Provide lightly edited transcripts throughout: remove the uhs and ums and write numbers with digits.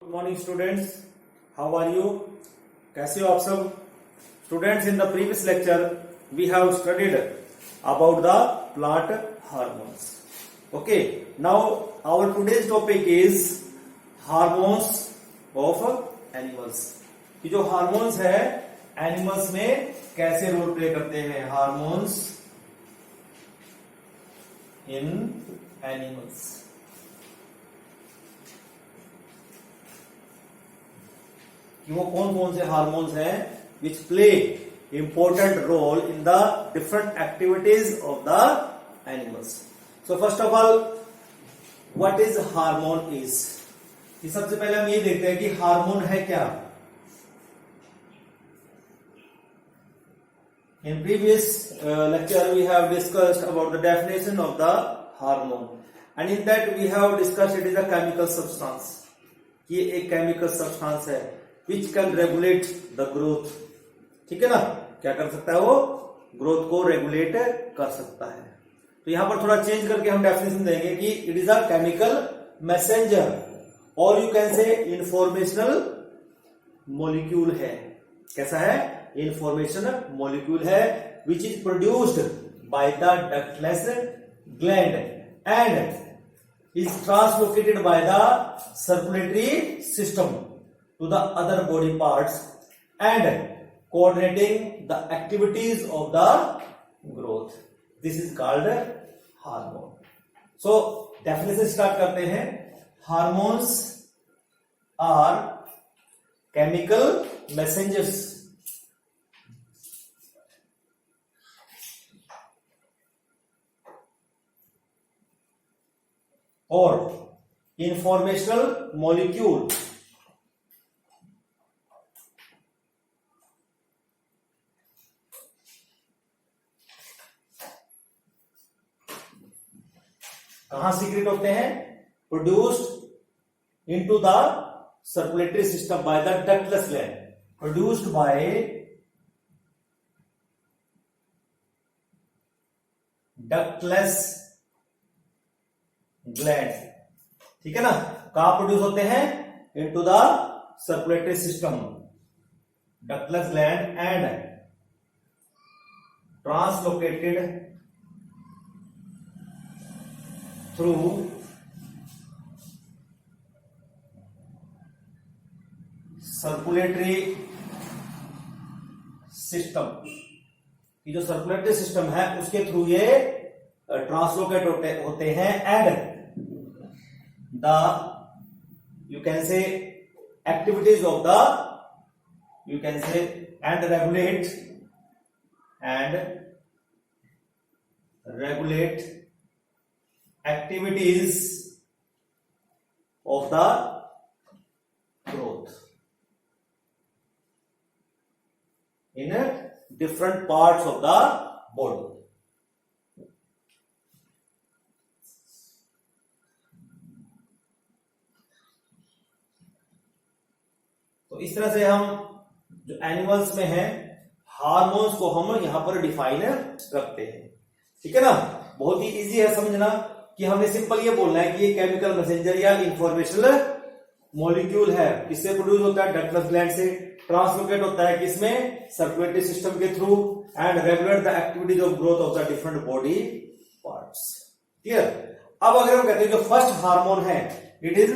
Good morning students, how are you? कैसे हो आप सब students? In the previous lecture we have studied about the plant hormones. Okay, now our today's topic is hormones of animals. कि जो hormones है animals में कैसे role play करते हैं. Hormones in animals. कि वो कौन कौन से हार्मोन्स हैं which play important role in the different activities of the animals. So first of all, what is hormone is. सबसे पहले हम ये देखते हैं कि हार्मोन है क्या. In previous lecture we have discussed about the definition of the hormone and in that we have discussed it is a chemical substance. ये एक केमिकल सब्सटेंस है which can regulate the growth. ठीक है ना, क्या कर सकता है वो? ग्रोथ को रेगुलेट कर सकता है. तो यहां पर थोड़ा चेंज करके हम डेफिनेशन देंगे कि it is a chemical messenger और you can say informational molecule है. कैसा है? इंफॉर्मेशन मॉलिक्यूल है which is produced by the ductless gland and is translocated by the circulatory system to the other body parts and coordinating the activities of the growth. This is called hormone. So definition start करते हैं. Hormones are chemical messengers or informational molecule कहां secret होते हैं? Produced into the circulatory system by the ductless gland. Produced bye ductless gland. ठीक है ना, कहां produce होते हैं? Into the circulatory system ductless gland and translocated through circulatory system. कि जो सर्कुलेटरी सिस्टम है उसके थ्रू ये ट्रांसलोकेट होते हैं एंड द यू कैन से activities of the you can से and regulate activities of the growth in different parts of the body. तो इस तरह से हम जो एनिमल्स में है हार्मोन्स को हम यहां पर डिफाइन करते हैं. ठीक है ना, बहुत ही इजी है समझना कि हमने सिंपल ये बोलना है कि ये केमिकल मैसेंजर या इंफॉर्मेशनल मॉलिक्यूल है. किससे प्रोड्यूस होता है? डक्टलेस ग्लैंड से. ट्रांसलोकेट होता है किसमें? सर्कुलेटरी सिस्टम के through and regulate the activities of growth of the different body parts. Clear? अब अगर हम कहते हैं जो फर्स्ट हार्मोन है it is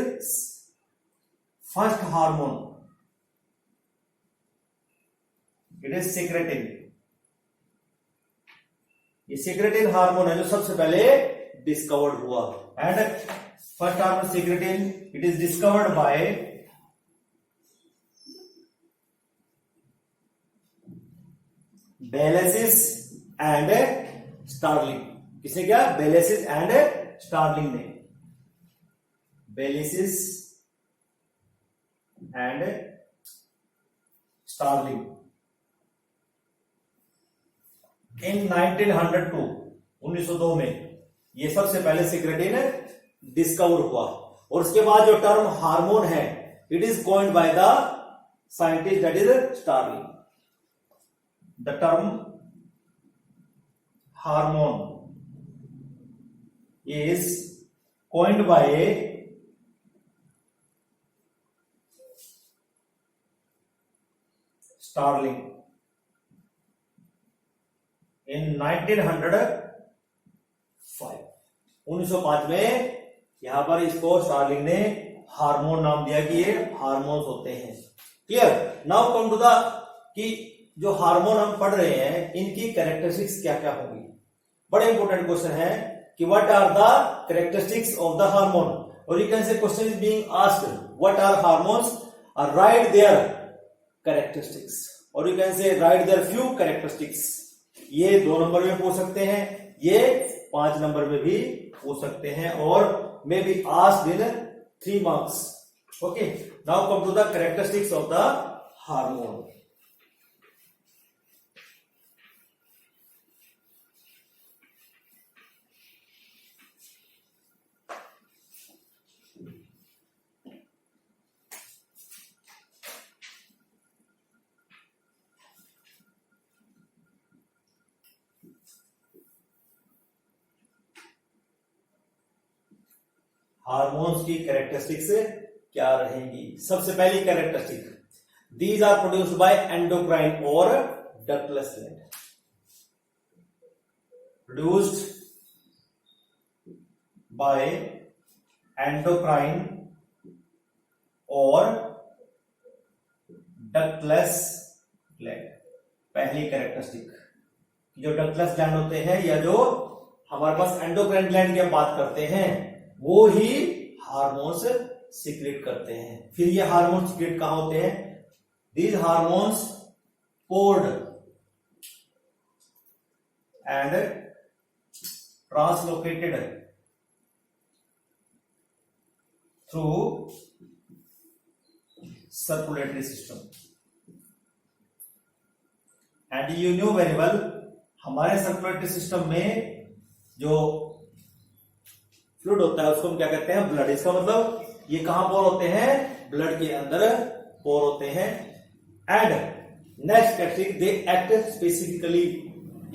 first hormone, it is secretin. ये सिक्रेटिन हार्मोन है जो सबसे पहले डिस्कवर्ड हुआ and first hormone secretin it is discovered by Bayliss and Starling. किसने किया? बेलेसिस एंड स्टार्लिंग ने. बेलेसिस एंड स्टार्लिंग इन 1902 1902 में ये सबसे पहले सिक्रेटिन डिस्कवर हुआ. और उसके बाद जो टर्म हार्मोन है it is coined by the scientist that is Starling. The term hormone is coined by Starling in 1905 में यहां पर इसको स्टार्लिंग ने हार्मोन नाम दिया कि ये हार्मोन्स होते हैं। Clear. Now come to the कि जो हार्मोन हम पढ़ रहे हैं इनकी कैरेक्टरिस्टिक्स क्या क्या होगी। बड़े इंपॉर्टेंट क्वेश्चन है कि what are the characteristics of the hormone, और you can say question is being asked what are hormones, और राइट देयर कैरेक्टरिस्टिक्स, और you can say write their few characteristics. ये 2 नंबर में पूछ सकते हैं, ये 5 नंबर में भी पूछ सकते हैं, और may be asked in 3 marks. Okay, now come to the characteristics of the hormone. Hormones की कैरेक्टरिस्टिक्स क्या रहेंगी। सबसे पहली characteristic, these are produced by endocrine और ductless gland, produced by endocrine और डक्टलेस ग्लैंड। पहली कैरेक्टरिस्टिक, जो डक्टलेस ग्लैंड होते हैं या जो हमारे पास एंडोक्राइन ग्लैंड की हम बात करते हैं वो ही हार्मोन्स सीक्रेट करते हैं। फिर ये हार्मोन सीक्रेट कहां होते हैं, these hormones poured and translocated through circulatory system, and you knew very well हमारे सर्कुलेटरी सिस्टम में जो फ्लूइड होता है उसको हम क्या कहते हैं, ब्लड। इसका मतलब ये कहां पोर होते हैं, ब्लड के अंदर पोर होते हैं। And next characteristic, they act specifically,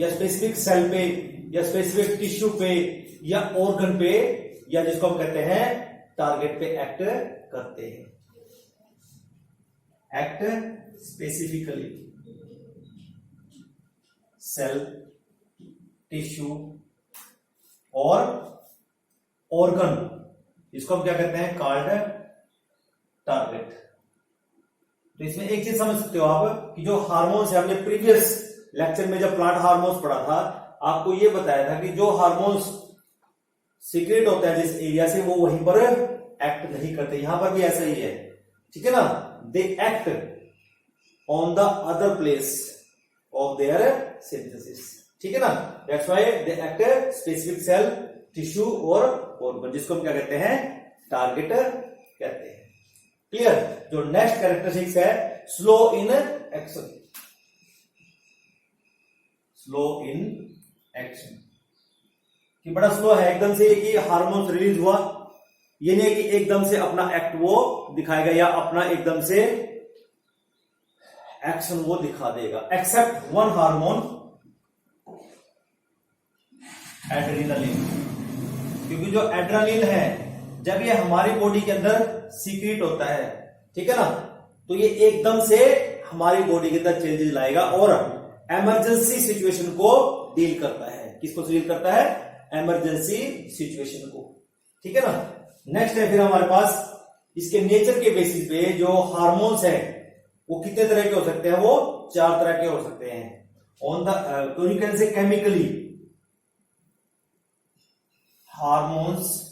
या स्पेसिफिक सेल पे या स्पेसिफिक टिश्यू पे या ऑर्गन पे, या जिसको हम कहते हैं टारगेट पे एक्ट करते हैं। एक्ट स्पेसिफिकली सेल, टिश्यू और ऑर्गन, इसको हम क्या कहते हैं, कॉल्ड टारगेट। तो इसमें एक चीज समझ सकते हो आप कि जो हार्मोन्स है, हमने प्रीवियस लेक्चर में जब प्लांट हार्मोन्स पढ़ा था आपको ये बताया था कि जो हार्मोन्स सीक्रेट होता है जिस एरिया से वो वहीं पर एक्ट नहीं करते। यहां पर भी ऐसा ही है, ठीक है ना। They act on the other place of their synthesis, ठीक है ना। That's why they act specific cell, tissue और ऑर्गन, जिसको हम क्या कहते हैं, टारगेट कहते हैं। क्लियर। जो नेक्स्ट कैरेक्टरिस्टिक्स है, slow in action, slow in action, कि बड़ा स्लो है, एकदम से कि हार्मोन रिलीज हुआ, ये नहीं कि एकदम से अपना एक्ट वो दिखाएगा या अपना एकदम से एक्शन वो दिखा देगा। एक्सेप्ट वन हार्मोन, एड्रेनालिन, क्योंकि जो एड्रेनालिन है जब ये हमारी बॉडी के अंदर सीक्रेट होता है, ठीक है ना, तो ये एकदम से हमारी बॉडी के अंदर चेंजेस लाएगा और इमरजेंसी सिचुएशन को डील करता है। किसको डील करता है, इमरजेंसी सिचुएशन को, ठीक है ना। नेक्स्ट है फिर हमारे पास इसके नेचर के बेसिस पे जो हार्मोन्स है वो कितने तरह के हो सकते हैं, वो 4 तरह के हो सकते हैं। ऑन द तो यू कैन से केमिकली हार्मोन्स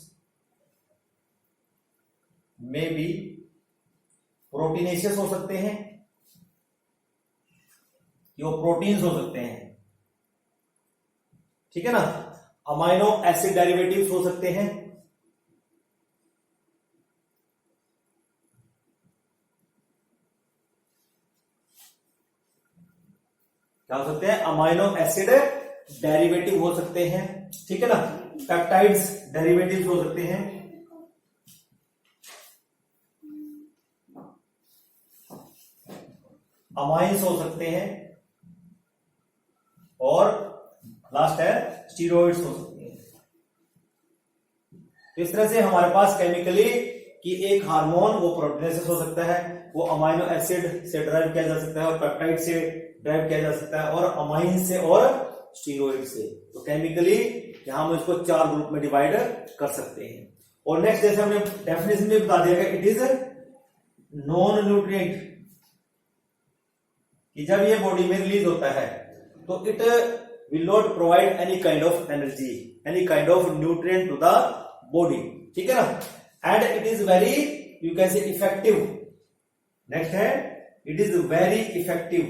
में भी प्रोटीनेशियस हो सकते हैं, जो प्रोटीन्स हो सकते हैं, ठीक है ना। अमाइनो एसिड डेरिवेटिव्स हो सकते हैं, क्या हो सकते हैं, अमाइनो एसिड डेरिवेटिव हो सकते हैं, ठीक है ना। पेप्टाइड्स डेरिवेटिव्स हो सकते हैं, अमाइंस हो सकते हैं, और लास्ट है स्टीरॉइड्स हो सकते हैं। तो इस तरह से हमारे पास केमिकली कि एक हार्मोन वो प्रोटीन से हो सकता है, वो अमाइनो एसिड से ड्राइव किया जा सकता है और पेप्टाइड से ड्राइव किया जा सकता है और अमाइन से और स्टीरॉइड से। तो केमिकली यहां हम इसको 4 ग्रुप में डिवाइड कर सकते हैं। और नेक्स्ट जैसे हमने डेफिनेशन में बता दिया कि इट इज नॉन न्यूट्रिएंट, कि जब ये बॉडी में रिलीज होता है तो it will not provide any kind of energy, any kind of nutrient to the body, ठीक है ना। And it is very, you can say effective. Next है it is very effective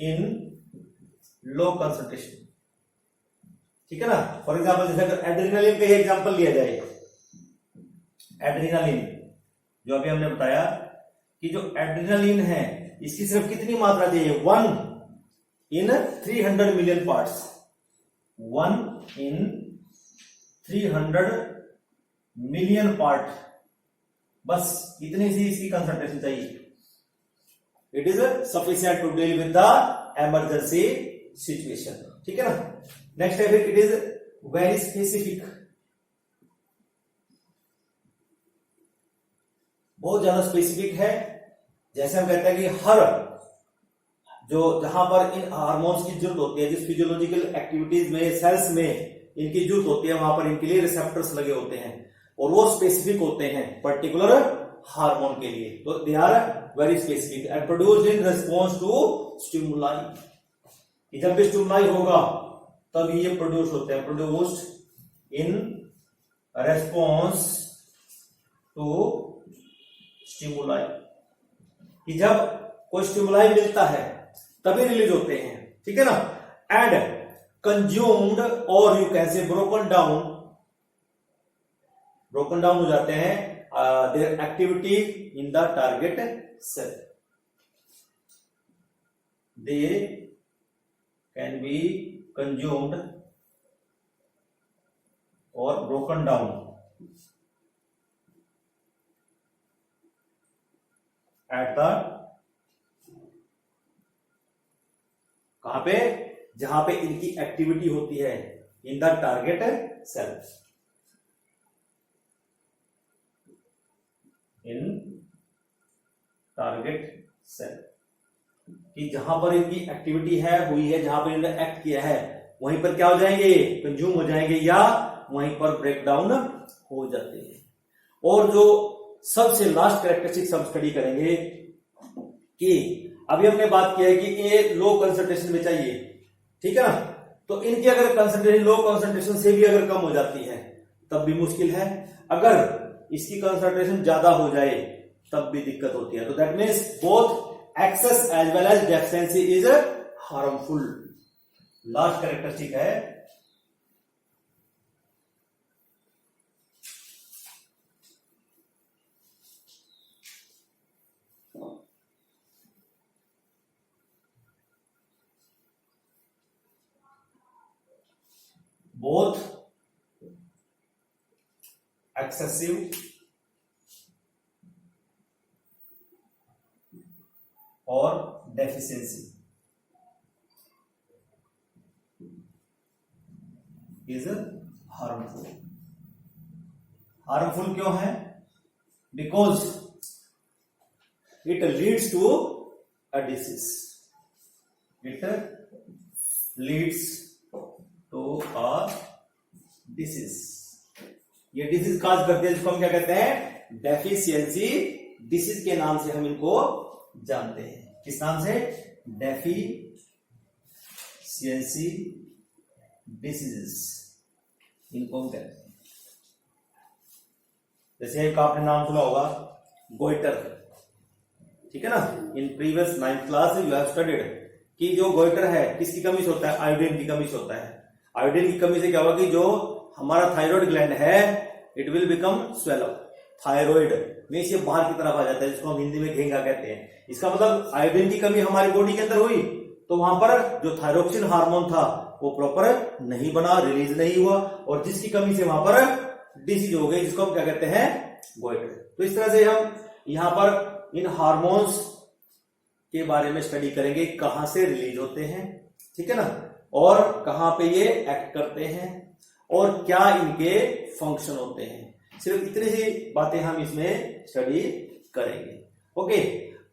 in low concentration, ठीक है ना। For example जैसे अगर adrenaline का ही एग्जाम्पल लिया जाए, एड्रेनालिन जो अभी हमने बताया कि जो एड्रेनालिन है इसकी सिर्फ कितनी मात्रा चाहिए, 1 in 300 million parts, 1 in 300 million part, बस इतनी सी इसकी कंसंट्रेशन चाहिए। It is sufficient to deal with the emergency situation, ठीक है ना। नेक्स्ट है इट इज वेरी स्पेसिफिक, बहुत ज्यादा स्पेसिफिक है। जैसे हम कहते हैं कि हर जो जहां पर इन हार्मोन्स की जरूरत होती है, जिस फिजियोलॉजिकल एक्टिविटीज में सेल्स में इनकी जरूरत होती है, वहां पर इनके लिए रिसेप्टर्स लगे होते हैं और वो स्पेसिफिक होते हैं पर्टिकुलर हार्मोन के लिए। तो they are very specific and produced in response to stimuli. जब भी स्टिमुलाई होगा तब ये प्रोड्यूस होते हैं, produced in response to stimuli, कि जब कोई स्टिमुलाई मिलता है तभी रिलीज होते हैं, ठीक है ना। एंड कंज्यूम्ड और you can say broken down हो जाते हैं their activity in the target cell, they can be consumed और ब्रोकन डाउन एट द, कहां पे, जहां पे इनकी एक्टिविटी होती है, in the target cell, in target cell, कि जहां पर इनकी एक्टिविटी है हुई है, जहां पर इन्होंने एक्ट किया है वहीं पर क्या हो जाएंगे, कंज्यूम हो जाएंगे या वहीं पर ब्रेक डाउन हो जाते हैं। और जो सबसे लास्ट कैरेक्टरिस्टिक्स हम स्टडी करेंगे कि अभी हमने बात किया है कि ये लो कंसंट्रेशन में चाहिए, ठीक है ना। तो इनकी अगर कंसंट्रेशन लो कंसंट्रेशन से भी अगर कम हो जाती है तब भी मुश्किल है, अगर इसकी कंसंट्रेशन ज्यादा हो जाए तब भी दिक्कत होती है। तो that means both excess as well as deficiency is harmful. Last characteristic है both excessive और deficiency is harmful. Harmful क्यों है? Because it leads to a disease. It leads to a disease. ये डिसीज काज करते हैं जिसको हम क्या कहते हैं, डेफिशिएंसी डिसीज के नाम से हम इनको जानते हैं। किस नाम से, डेफिशिएंसी डिसीजेस, इनको हम कहते हैं। जैसे एक आपने नाम सुना होगा गोइटर, ठीक है ना। In previous 9th class you have studied कि जो गोइटर है किसकी कमी से होता है, आयोडीन की कमी से होता है। आयोडीन की कमी से क्या होगा कि जो हमारा थायराइड ग्लैंड है it will become swell up. Thyroid में से बाहर की तरफ आ जाता है, जिसको हम हिंदी में घेंगा कहते हैं। इसका मतलब आयोडीन की कमी हमारी बॉडी के अंदर हुई तो वहां पर जो थायरोक्सिन हार्मोन था वो प्रॉपर नहीं बना, रिलीज नहीं हुआ, और जिसकी कमी से वहां पर डिसीज हो गई, जिसको हम क्या कहते हैं, गोइटर। तो इस तरह से हम यहां पर इन हार्मोन्स के बारे में स्टडी करेंगे, कहां से रिलीज होते हैं, ठीक है ना, और कहां पे ये एक्ट करते हैं, और क्या इनके फंक्शन होते हैं। सिर्फ इतनी सी बातें हम इसमें स्टडी करेंगे। ओके,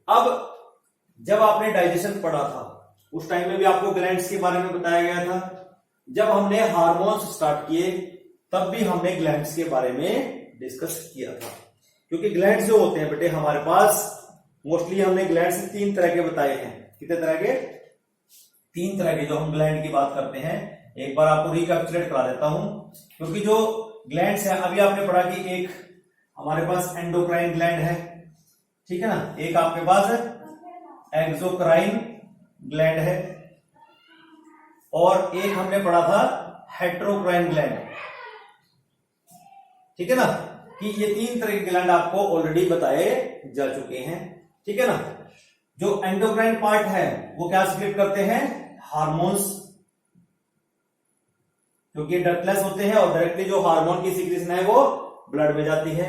अब जब आपने डाइजेशन पढ़ा था उस टाइम में भी आपको ग्लैंड्स के बारे में बताया गया था। जब हमने हार्मोन्स स्टार्ट किए तब भी हमने ग्लैंड्स के बारे में डिस्कस किया था, क्योंकि ग्लैंड्स जो होते हैं बेटे हमारे पास मोस्टली हमने ग्लैंड्स 3 तरह के बताए हैं। कितने तरह के? 3 तरह के जो हम ग्लैंड की बात करते हैं। एक बार आपको रिकैप्चुलेट करा देता हूं, क्योंकि जो ग्लैंड्स है अभी आपने पढ़ा कि एक हमारे पास एंडोक्राइन ग्लैंड है, ठीक है ना, एक आपके पास एक्सोक्राइन ग्लैंड है और एक हमने पढ़ा था हेटेरोक्राइन ग्लैंड, ठीक है ना, कि ये 3 तरह के ग्लैंड आपको ऑलरेडी बताए जा चुके हैं, ठीक है ना। जो एंडोक्राइन पार्ट है वो क्या सीक्रेट करते हैं? हार्मोन्स, क्योंकि डक्टलेस होते हैं और डायरेक्टली जो हार्मोन की सीक्रेशन है वो ब्लड में जाती है।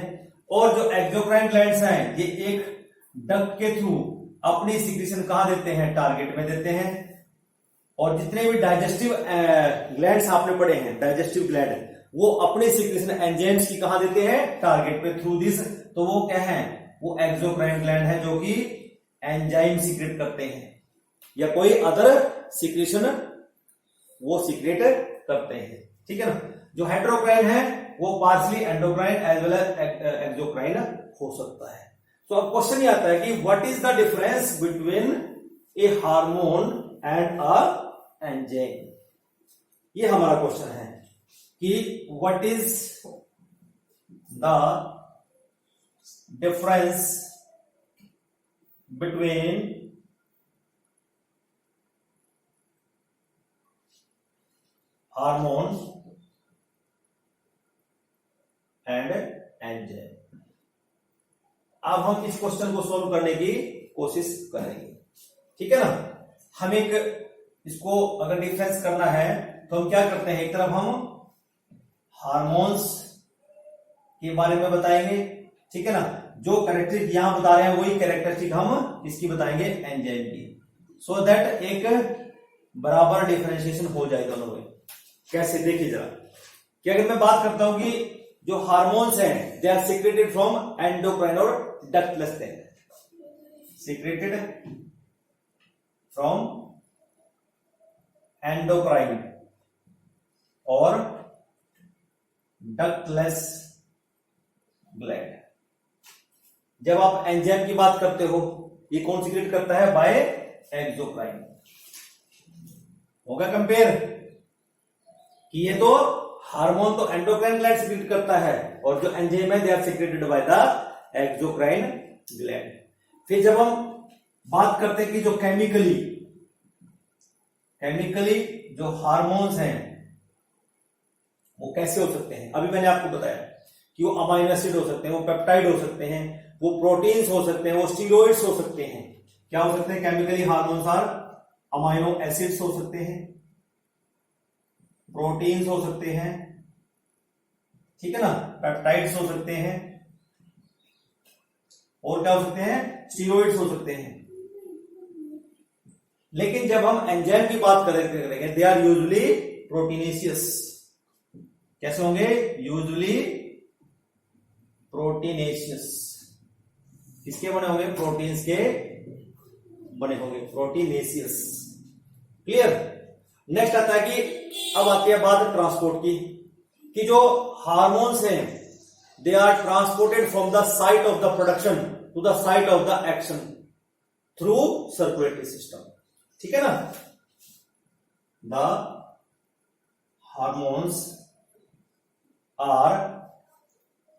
और जो एक्सोक्राइन ग्लैंड्स हैं ये एक डक्ट के थ्रू अपनी सीक्रेशन कहां देते हैं? टारगेट में देते हैं। और जितने भी डाइजेस्टिव ग्लैंड्स आपने पढ़े हैं, डाइजेस्टिव ग्लैंड, वो अपनी सीक्रेशन एंजाइम्स की कहां देते हैं? टारगेट पे, थ्रू दिस। तो वो क्या है? वो एक्सोक्राइन ग्लैंड है जो कि एंजाइम सीक्रेट करते हैं या कोई अदर सीक्रेशन वो सीक्रेट करते हैं, ठीक है ना। जो हेटेरोक्राइन है वो partially endocrine as well as exocrine हो सकता है। तो अब क्वेश्चन ये आता है कि what is the difference between A hormone and a enzyme. ये हमारा क्वेश्चन है कि what is the difference between hormone and enzyme. अब हम इस क्वेश्चन को सॉल्व करने की कोशिश करेंगे, ठीक है ना। हम एक इसको अगर डिफरेंस करना है तो हम क्या करते हैं? एक तरफ हम हार्मोन्स के बारे में बताएंगे, ठीक है ना। जो कैरेक्टरिस्टिक यहां बता रहे हैं वही कैरेक्टरिस्टिक हम इसकी बताएंगे एंजाइम की, सो दैट एक बराबर डिफरेंशिएशन हो जाए दोनों में। कैसे? देखिए जरा कि अगर मैं बात करता हूं कि जो हार्मोन्स हैं they are secreted from endocrine और ductless gland, secreted from endocrine और डक्टलेस ग्लैंड। जब आप एंजाइम की बात करते हो ये कौन सीक्रेट करता है? Bye exocrine. होगा कंपेयर कि ये तो हार्मोन तो एंडोक्राइन ग्लैंड सीक्रेट करता है और जो एंजाइम है they are secreted by the exocrine gland. फिर जब हम बात करते हैं कि जो केमिकली जो हार्मोन्स हैं वो कैसे हो सकते हैं, अभी मैंने आपको बताया कि वो अमाइनो एसिड हो सकते हैं, वो पेप्टाइड हो सकते हैं, वो प्रोटीन्स हो सकते हैं, वो स्टीरॉइड्स हो सकते हैं। क्या हो सकते हैं? Chemically hormones are amino acids हो सकते हैं, प्रोटीन्स हो सकते हैं, ठीक है ना, पेप्टाइड्स हो सकते हैं, और क्या हो सकते हैं? स्टीरॉइड्स हो सकते हैं। लेकिन जब हम एंजाइम की बात करेंगे दे आर यूजुअली प्रोटीनेशियस। कैसे होंगे? Usually proteinaceous. किसके बने होंगे? प्रोटीन्स के बने होंगे, प्रोटीनेशियस। क्लियर? नेक्स्ट आता है कि अब आती है बात ट्रांसपोर्ट की, कि जो हार्मोन्स हैं they are transported from the site of the production to the site of the action through circulatory system, ठीक है ना। द हार्मोन्स आर,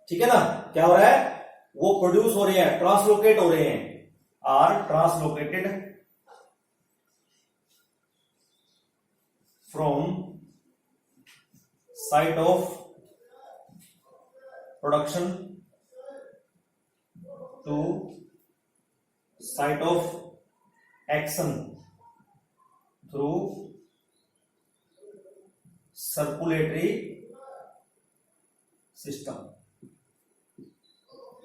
ठीक है ना, क्या हो रहा है? वो प्रोड्यूस हो रहे हैं, ट्रांसलोकेट हो रहे हैं, are translocated from site of production to site of action through circulatory system.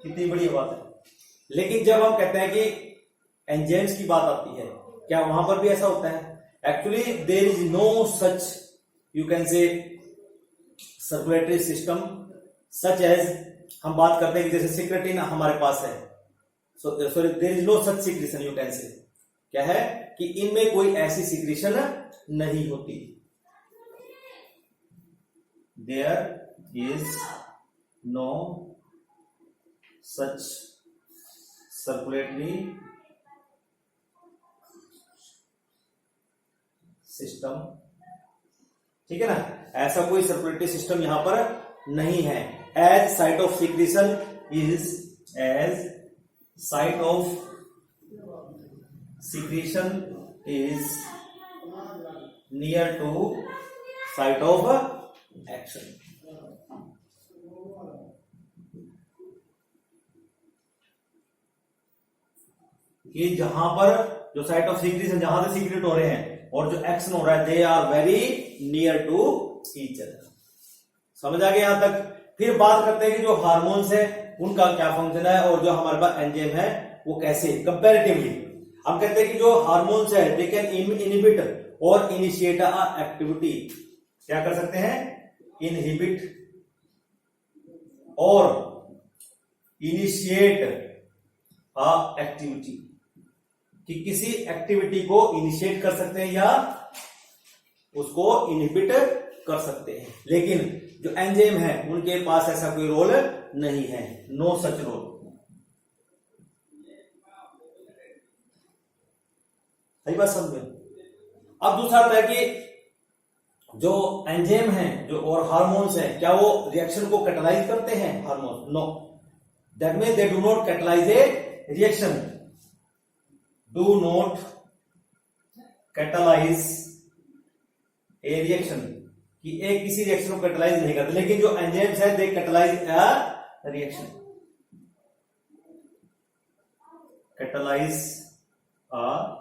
कितनी बड़ी बात है। लेकिन जब हम कहते हैं कि एंजाइम्स की बात आती है, क्या वहां पर भी ऐसा होता है? Actually there is no such, you can say circulatory system such as, हम बात करते हैं कि जैसे सिक्रेटिन हमारे पास है, sorry there is no such secretion, you can say, क्या है कि इनमें कोई ऐसी सिक्रीशन नहीं होती, there is no such circulatory system, ठीक है ना, ऐसा कोई सर्कुलेटरी सिस्टम यहां पर नहीं है। As site of secretion is, as site of secretion is near to site of action। कि जहां पर जो साइट ऑफ सीक्रेशन, जहां से सीक्रेट हो रहे हैं और जो एक्शन हो रहा है, they are very near to each other. समझ आ गया यहां तक। फिर बात करते हैं कि जो हार्मोन्स है उनका क्या फंक्शन है और जो हमारे पास एंजाइम है वो कैसे कंपैरेटिवली। हम कहते हैं कि जो हार्मोन्स है दे कैन इनहिबिट और इनिशिएट अ एक्टिविटी, क्या कर सकते हैं, इनहिबिट और इनिशिएट अ एक्टिविटी, कि किसी एक्टिविटी को इनिशिएट कर सकते हैं या उसको इनहिबिट कर सकते हैं। लेकिन जो एंजाइम है उनके पास ऐसा कोई रोल नहीं है, नो सच रोल। सही बात समझे। अब दूसरा आता है कि जो एंजाइम है जो और हार्मोन्स हैं, क्या वो रिएक्शन को कैटलाइज करते हैं? Hormone no, that means they do not catalyse a reaction, do not catalyse a reaction, कि एक किसी रिएक्शन को कैटलाइज नहीं करते। लेकिन जो एंजाइम्स है they catalyse a reaction, catalyse a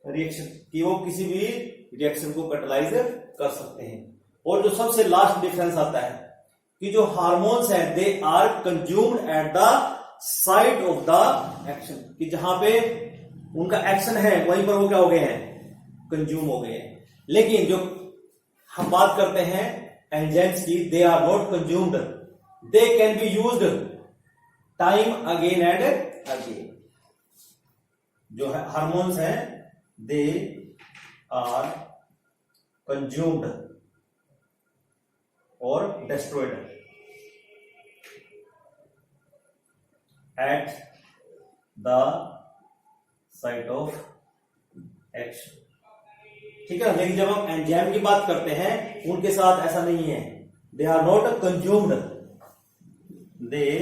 reaction, कि वो किसी भी रिएक्शन को कैटलाइज कर सकते हैं। और जो सबसे लास्ट डिफरेंस आता है कि जो हार्मोन्स हैं they are consumed at the site of the action, कि जहां पे उनका एक्शन है वहीं पर वो क्या हो गए हैं, कंज्यूम हो गए हैं। लेकिन जो हम बात करते हैं एंजाइम्स की, they are not consumed, they can be used time again and again. जो है हार्मोन्स हैं they are consumed or destroyed at the site of action, ठीक है। लेकिन जब हम एंजाइम की बात करते हैं उनके साथ ऐसा नहीं है, they are not consumed, they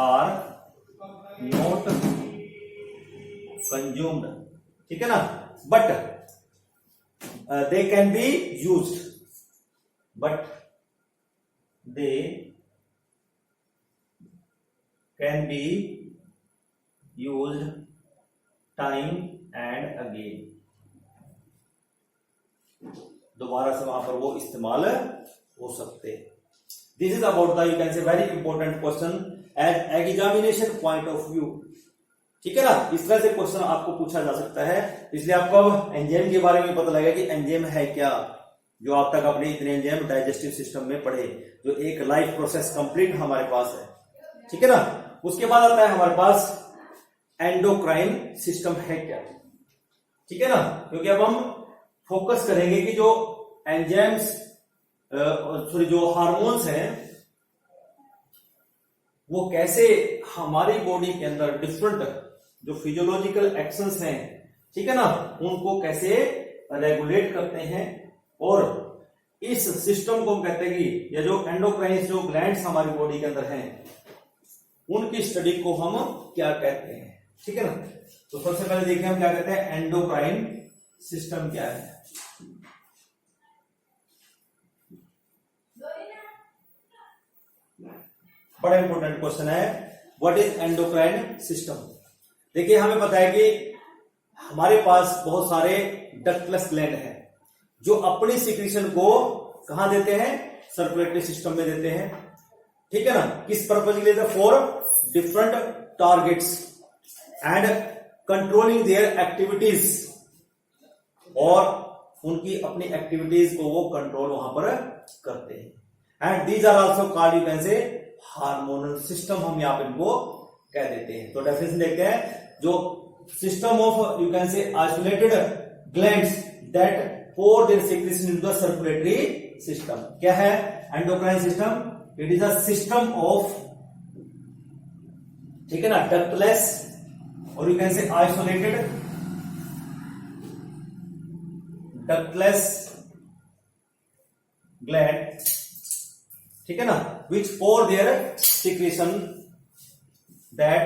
are not consumed, ठीक है ना, but they can be used, but they can be used time and again, दोबारा से वहां पर वो इस्तेमाल हो सकते। This is about the, you can say very important question as examination point of view, ठीक है ना। इस तरह से क्वेश्चन आपको पूछा जा सकता है, इसलिए आपको अब एंजाइम के बारे में पता लगेगा कि एंजाइम है क्या, जो आप तक अपने इतने एंजाइम डाइजेस्टिव सिस्टम में पढ़े, जो एक लाइफ प्रोसेस कंप्लीट हमारे पास है, ठीक है ना। उसके बाद आता है हमारे पास एंडोक्राइन सिस्टम है क्या, ठीक है ना, क्योंकि अब हम फोकस करेंगे कि जो एंजाइम्स सॉरी जो हार्मोन्स हैं वो कैसे हमारी बॉडी के अंदर डिफरेंट जो फिजियोलॉजिकल एक्शंस हैं, ठीक है ना, उनको कैसे रेगुलेट करते हैं। और इस सिस्टम को हम कहते हैं कि ये जो एंडोक्राइन जो ग्लैंड्स हमारी बॉडी के अंदर हैं उनकी स्टडी को हम क्या कहते हैं, ठीक है ना। तो सबसे पहले देखिए हम क्या कहते हैं, एंडोक्राइन सिस्टम क्या है। बड़ा इंपॉर्टेंट क्वेश्चन है, व्हाट इज एंडोक्राइन सिस्टम। देखिए हमें पता है कि हमारे पास बहुत सारे डक्टलेस ग्लैंड हैं जो अपनी सिक्रीशन को कहां देते हैं, सर्कुलेटरी सिस्टम में देते हैं, ठीक है ना। किस पर्पज के लिए, for different targets and controlling their activities और उनकी अपनी एक्टिविटीज को वो कंट्रोल वहां पर करते हैं। And these are also called you can say hormonal system, हम यहाँ पे इनको कह देते हैं। तो डेफिनेशन देखते हैं, जो सिस्टम ऑफ यू कैन से isolated glands that pour their secretion into the circulatory system। क्या है endocrine system? It is a system of, ठीक है ना, डक्टलेस और यू कैन से आइसोलेटेड डक्टलेस ग्लैंड, ठीक है ना, which pour their secretion that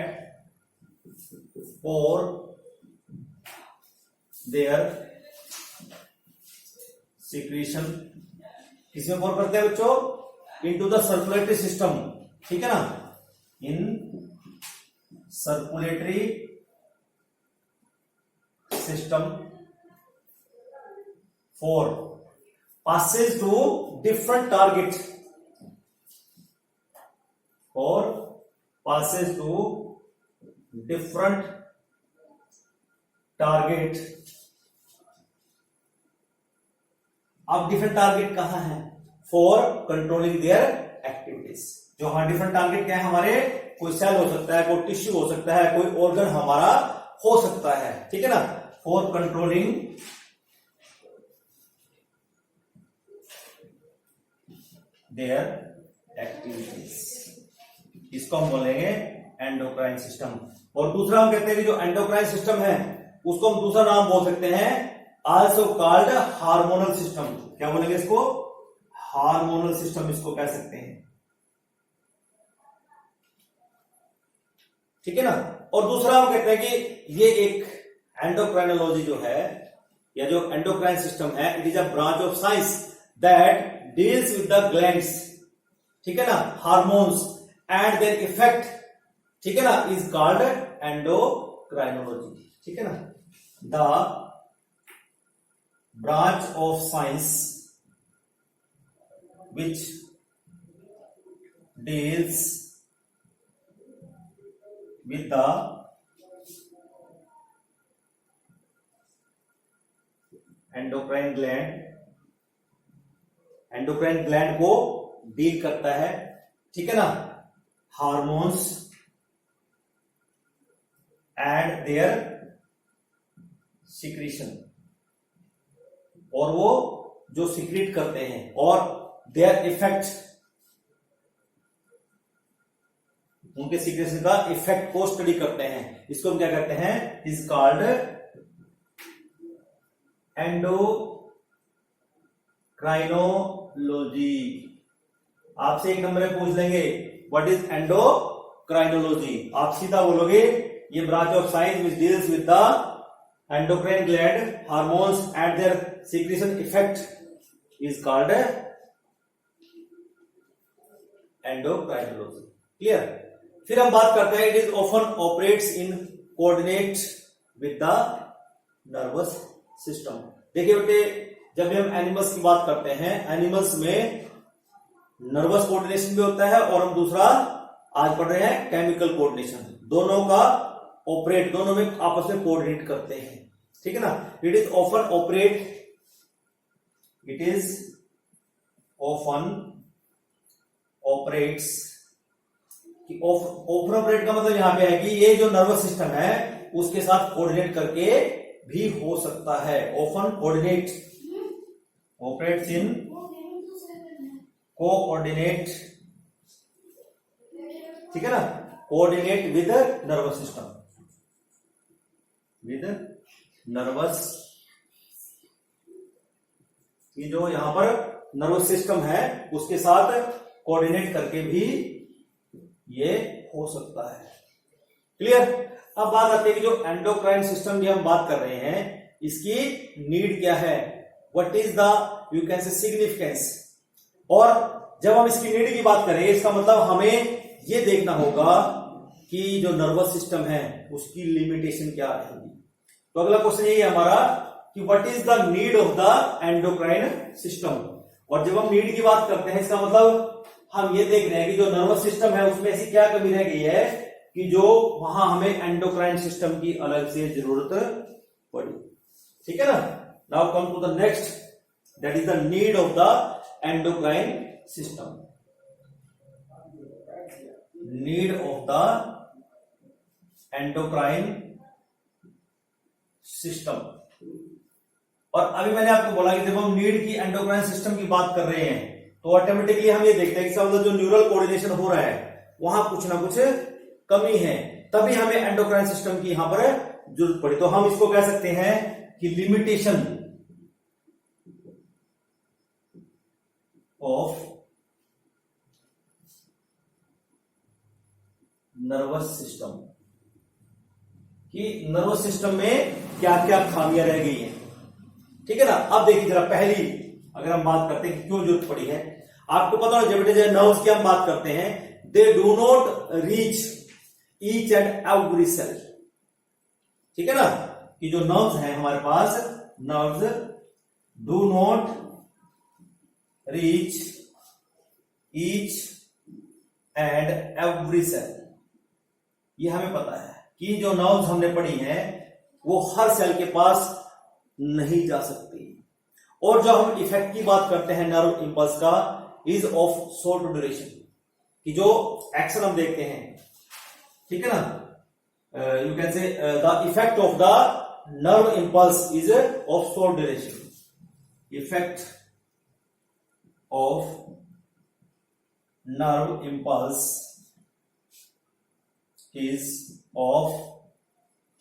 pour their secretion, किसमें pour करते हैं बच्चों? into the circulatory system, ठीक है ना, in circulatory system for passes to different target, or passes to different target। अब डिफरेंट टारगेट कहां है? For controlling their activities. जो हमारे डिफरेंट टारगेट क्या है हमारे? कोई सेल हो सकता है, कोई टिश्यू हो सकता है, कोई ऑर्गन हमारा हो सकता है, ठीक है ना, फॉर कंट्रोलिंग देयर एक्टिविटीज। इसको हम बोलेंगे एंडोक्राइन सिस्टम। और दूसरा हम कहते हैं कि जो एंडोक्राइन सिस्टम है उसको हम दूसरा नाम बोल सकते हैं आल्सो कॉल्ड हार्मोनल सिस्टम। क्या बोलेंगे इसको? हार्मोनल सिस्टम इसको कह सकते हैं, ठीक है ना। और दूसरा हम कहते हैं कि ये एक एंडोक्राइनोलॉजी जो है या जो एंडोक्राइन सिस्टम है, it is a branch of science that deals with the glands, ठीक है ना, हार्मोन्स एंड देयर इफेक्ट, ठीक है ना, इज कॉल्ड एंडोक्राइनोलॉजी, ठीक है ना। The branch of science which deals with the endocrine gland को डील करता है, ठीक है ना, हार्मोन्स एंड देयर सिक्रीशन, और वो जो सिक्रीट करते हैं और देयर इफेक्ट, उनके सिक्रेशन का इफेक्ट को स्टडी करते हैं। इसको हम क्या कहते हैं? Is called endocrinology. आपसे एक नंबर में पूछ लेंगे व्हाट इज एंडोक्राइनोलॉजी, आप सीधा बोलोगे ये branch of science which deals with the endocrine gland hormones and their secretion effect is called endocrinology। clear? फिर हम बात करते हैं, it is often operates in coordinate with the nervous system। देखिए बेटे, जब भी हम एनिमल्स की बात करते हैं, एनिमल्स में नर्वस कोऑर्डिनेशन भी होता है और हम दूसरा आज पढ़ रहे हैं केमिकल कोऑर्डिनेशन। दोनों का ऑपरेट, दोनों में आपस में कोऑर्डिनेट करते हैं, ठीक है ना। It is often operate, it is often operates, often operate का मतलब यहां पे है कि ये जो नर्वस सिस्टम है उसके साथ कोऑर्डिनेट करके भी हो सकता है। Often coordinate, operates in coordinate, ठीक है ना, coordinate with nervous system, with nervous, ये जो यहां पर नर्वस सिस्टम है उसके साथ कोऑर्डिनेट करके भी ये हो सकता है। क्लियर? अब बात आती है कि जो एंडोक्राइन सिस्टम की हम बात कर रहे हैं, इसकी नीड क्या है, what is the you can से सिग्निफिकेंस। और जब हम इसकी नीड की बात करें, इसका मतलब हमें ये देखना होगा कि जो नर्वस सिस्टम है उसकी लिमिटेशन क्या रहेगी। तो अगला क्वेश्चन यही है हमारा कि what is the need of the endocrine system. और जब हम नीड की बात करते हैं, इसका मतलब हम ये देख रहे हैं कि जो नर्वस सिस्टम है उसमें ऐसी क्या कमी रह गई है कि जो वहां हमें एंडोक्राइन सिस्टम की अलग से जरूरत पड़ी, ठीक है ना। Now come to the next, that is the need of the endocrine system. Need of the endocrine system. और अभी मैंने आपको बोला कि जब हम नीड की एंडोक्राइन सिस्टम की बात कर रहे हैं तो ऑटोमेटिकली हम ये देखते हैं कि सब जो न्यूरल कोऑर्डिनेशन हो रहा है वहां कुछ ना कुछ कमी है, तभी हमें एंडोक्राइन सिस्टम की यहां पर जरूरत पड़ी. तो हम इसको कह सकते हैं कि लिमिटेशन ऑफ नर्वस सिस्टम, कि नर्वस सिस्टम में क्या क्या खामियां रह गई हैं. ठीक है ना. अब देखिए जरा, पहली अगर हम बात करते हैं कि क्यों जरूरत पड़ी है, आपको पता है जब बेटे नर्व्स की हम बात करते हैं, they do not reach each and every cell. ठीक है ना, कि जो नर्व्स हैं हमारे पास, nerves do not reach each and every cell. ये हमें पता है कि जो नर्व्स हमने पढ़ी हैं वो हर सेल के पास नहीं जा सकती. और जो हम इफेक्ट की बात करते हैं नर्व इंपल्स का, इज ऑफ शॉर्ट ड्यूरेशन, कि जो एक्शन हम देखते हैं, ठीक है ना, यू कैन से the effect of the nerve impulse is of short duration. Effect of nerve impulse is of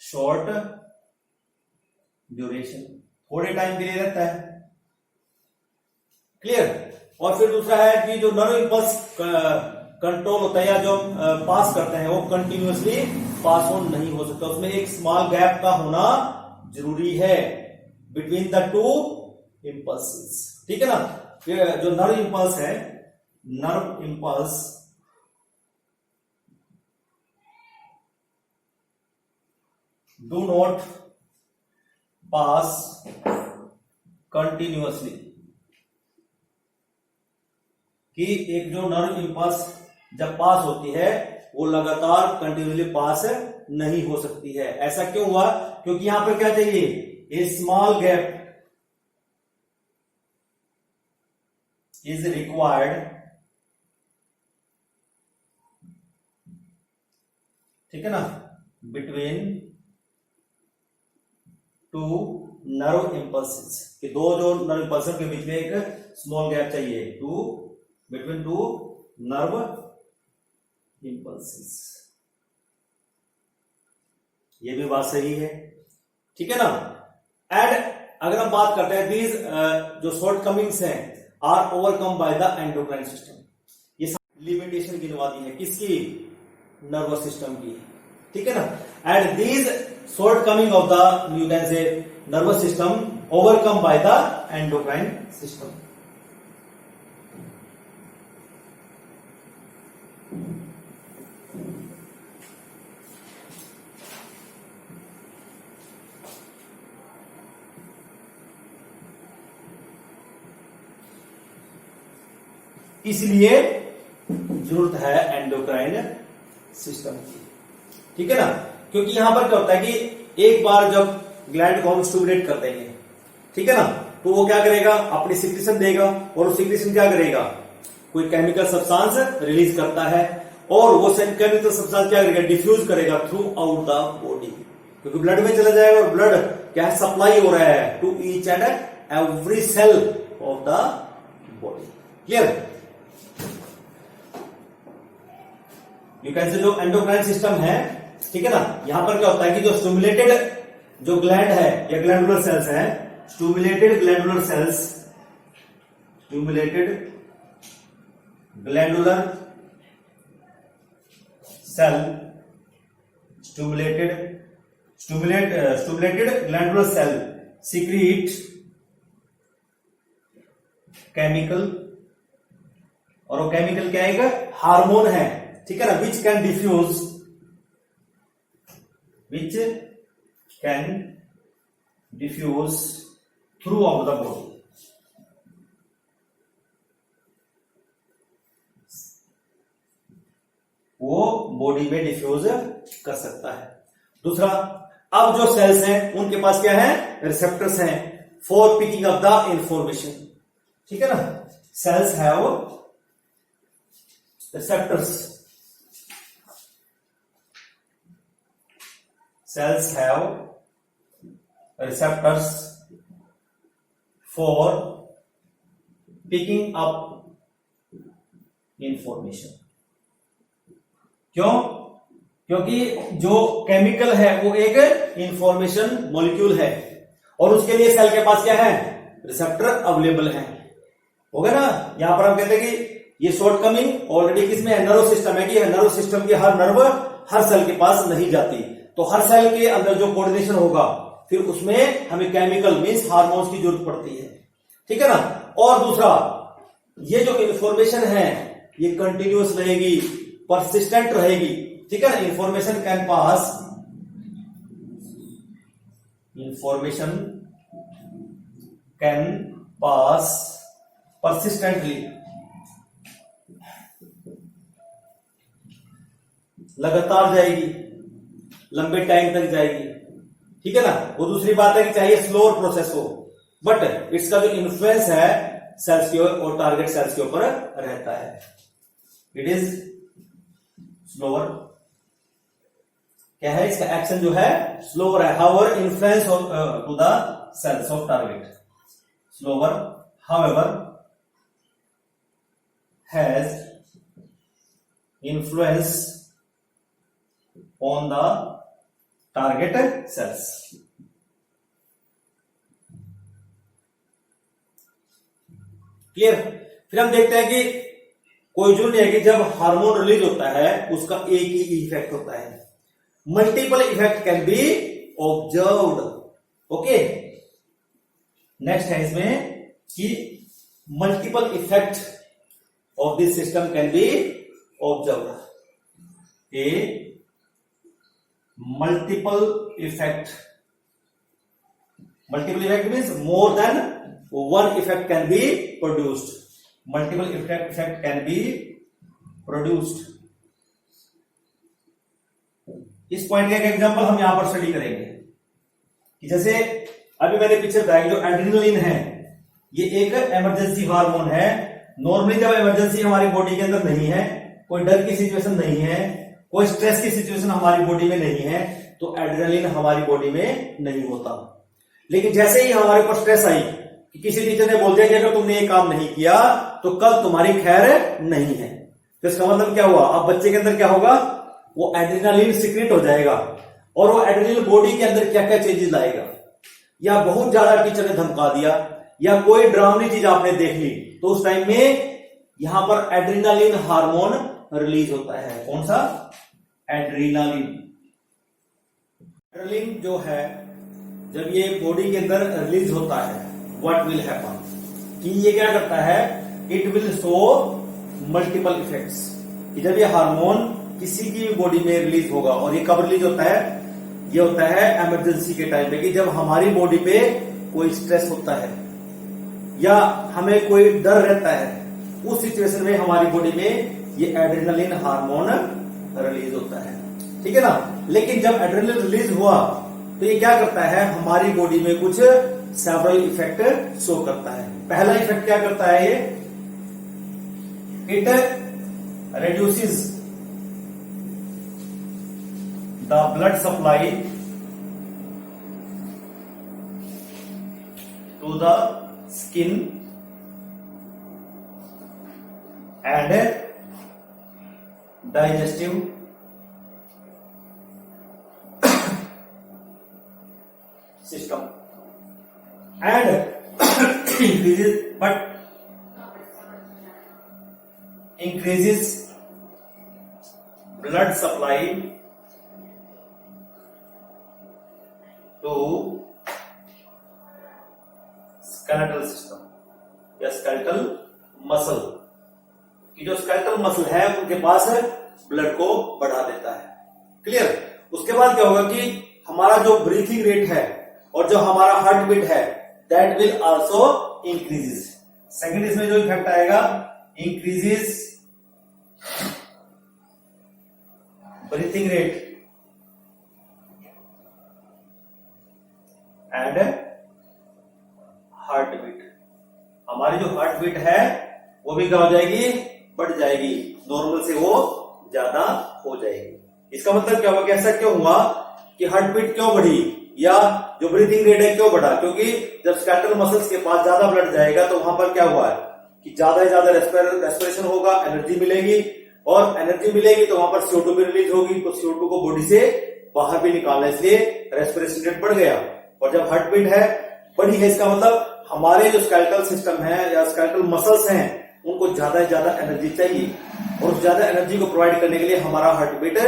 short duration, थोड़े टाइम के लिए रहता है. क्लियर. और फिर दूसरा है कि जो नर्व इंपल्स कंट्रोल होता है या जो पास करते हैं वो कंटिन्यूअसली पास ऑन नहीं हो सकता, उसमें एक स्मॉल गैप का होना जरूरी है बिटवीन द टू इंपल्सेस. ठीक है ना. जो नर्व इंपल्स है, nerve impulse do not pass continuously, कि एक जो नर्व इंपल्स जब पास होती है वो लगातार कंटिन्यूअसली पास नहीं हो सकती है. ऐसा क्यों हुआ? क्योंकि यहां पर क्या चाहिए, ए स्मॉल गैप इज रिक्वायर्ड. ठीक है ना, बिटवीन टू नर्व इंपल्सेस, कि दो जो नर्व इंपल्सन के बीच में एक स्मॉल गैप चाहिए, to between two nerve impulses. ये भी बात सही है. ठीक है ना. एंड अगर हम बात करते हैं, दीज जो शॉर्ट कमिंग्स हैं are overcome by the endocrine system. ये लिमिटेशन गिनवाती है किसकी, नर्वस सिस्टम की. ठीक है ना. And these shortcoming of the you can say nervous system overcome by the endocrine system. इसलिए जरूरत है एंडोक्राइन सिस्टम की. ठीक है ना. क्योंकि यहां पर क्या होता है कि एक बार जब ग्लैंड को हम स्टिमुलेट कर देंगे, ठीक है ना, तो वो क्या करेगा, अपनी सिक्रीशन देगा, और वो सिक्रीशन क्या करेगा, कोई केमिकल सब्सटेंस रिलीज करता है, और वो केमिकल सब्सटेंस क्या करेगा, डिफ्यूज करेगा थ्रू आउट द बॉडी, क्योंकि ब्लड में चला जाएगा और ब्लड क्या है, सप्लाई हो रहा है to each and every cell of the body. Clear. You can say जो एंडोक्राइन सिस्टम है, ठीक है ना, यहां पर क्या होता है कि जो स्टिमुलेटेड जो ग्लैंड है या ग्लैंडुलर सेल्स है, stimulated glandular cells, stimulated glandular cell, stimulated glandular cell secrete chemical, और वो केमिकल क्या है, हार्मोन है. ठीक है ना, which can diffuse throughout the body. वो बॉडी में डिफ्यूज कर सकता है. दूसरा, अब जो सेल्स हैं उनके पास क्या है, रिसेप्टर्स हैं for picking up the information, ठीक है ना। Cells have receptors, cells have receptors for picking up information. क्यों? क्योंकि जो केमिकल है वो एक इंफॉर्मेशन मॉलिक्यूल है और उसके लिए सेल के पास क्या है, रिसेप्टर अवेलेबल है। हो गया ना। यहां पर हम कहते हैं कि ये शॉर्टकमिंग ऑलरेडी किसमें है, नर्व सिस्टम है, कि नर्व सिस्टम की हर नर्व हर सेल के पास नहीं जाती, तो हर सेल के अंदर जो कोऑर्डिनेशन होगा फिर उसमें हमें केमिकल मींस हार्मोन्स की जरूरत पड़ती है, ठीक है ना। और दूसरा, ये जो इंफॉर्मेशन है ये कंटिन्यूअस रहेगी, परसिस्टेंट रहेगी, ठीक है ना। Information can pass, information can pass persistently, लगातार जाएगी, लंबे टाइम तक जाएगी, ठीक है ना। वो दूसरी बात है कि चाहिए स्लोअर प्रोसेस हो, बट इसका जो इन्फ्लुएंस है सेल्स के और टारगेट सेल्स के ऊपर रहता है, इट इज स्लोअर। क्या है, इसका एक्शन जो है स्लोअर है। However influence to the cells of target slower, however has influence on the target cells. Clear. फिर हम देखते हैं कि कोई जो नहीं है कि जब हार्मोन रिलीज होता है उसका एक ही इफेक्ट होता है, multiple effect can be observed. Okay, next है इसमें कि multiple effect of this system can be observed. A multiple effect means more than one effect can be produced, multiple effect can be produced। इस point का एक example हम यहां पर study करेंगे कि जैसे अभी मैंने पीछे बताया जो एड्रेनलिन है ये एक इमरजेंसी हार्मोन है। नॉर्मली जब इमरजेंसी हमारी बॉडी के अंदर नहीं है, कोई डर की सिचुएशन नहीं है, कोई स्ट्रेस की सिचुएशन हमारी बॉडी में नहीं है, तो एड्रेनलिन हमारी बॉडी में नहीं होता। लेकिन जैसे ही हमारे ऊपर स्ट्रेस आई कि किसी टीचर ने बोल दिया कि अगर तुमने ये काम नहीं किया तो कल तुम्हारी खैर नहीं है, तो इसका मतलब क्या हुआ, अब बच्चे के अंदर क्या होगा, वो एड्रेनलिन सीक्रेट हो जाएगा और वो एड्रेनलिन बॉडी के अंदर क्या क्या चेंजेस लाएगा। या बहुत ज्यादा टीचर ने धमका दिया या कोई ड्रामनी चीज आपने देख ली, तो उस टाइम में यहां पर एड्रेनलिन हार्मोन रिलीज होता है। कौन सा, एड्रेनलिन। एड्रेनलिन जो है जब ये बॉडी के अंदर रिलीज होता है, व्हाट विल हैपन, कि ये क्या करता है, it will show multiple effects. कि जब ये हार्मोन किसी की भी बॉडी में रिलीज होगा, और ये कब रिलीज होता है, ये होता है इमरजेंसी के टाइम पे, कि जब हमारी बॉडी पे कोई स्ट्रेस होता है या हमें कोई डर रहता है, उस सिचुएशन में हमारी बॉडी में ये एड्रेनलिन हार्मोन रिलीज होता है, ठीक है ना। लेकिन जब एड्रेनलिन रिलीज हुआ तो ये क्या करता है, हमारी बॉडी में कुछ सेवरल इफेक्ट शो करता है। पहला इफेक्ट क्या करता है, ये it reduces the blood supply to the skin and digestive system and increases blood supply to skeletal system या skeletal muscle, कि जो skeletal muscle है उनके पास ब्लड को बढ़ा देता है। क्लियर। उसके बाद क्या होगा कि हमारा जो ब्रीथिंग रेट है और जो हमारा हार्ट बीट है that will also increases. Second इसमें जो इफेक्ट आएगा, इंक्रीजेस breathing rate and जो हार्ट बीट है वो भी क्या हो जाएगी, बढ़ जाएगी, नॉर्मल से वो ज्यादा हो जाएगी। इसका मतलब क्या हुआ, कैसा क्यों हुआ कि हार्ट बीट क्यों बढ़ी या जो ब्रीथिंग रेट है क्यों बढ़ा, क्योंकि जब स्केलेटल मसल्स के पास ज्यादा ब्लड जाएगा तो वहां पर क्या हुआ है कि ज्यादा से ज्यादा रेस्पिरेशन होगा, एनर्जी मिलेगी, और एनर्जी मिलेगी तो वहां पर CO2 भी रिलीज होगी, तो CO2 को बॉडी से बाहर भी निकालना, इसलिए रेस्पिरेशन रेट बढ़ गया। और जब हार्ट बीट है बढ़ी है, इसका मतलब हमारे जो स्केलेटल सिस्टम है या स्केलेटल मसल्स हैं उनको ज्यादा से ज्यादा एनर्जी चाहिए, और उस ज्यादा एनर्जी को प्रोवाइड करने के लिए हमारा हार्ट बीट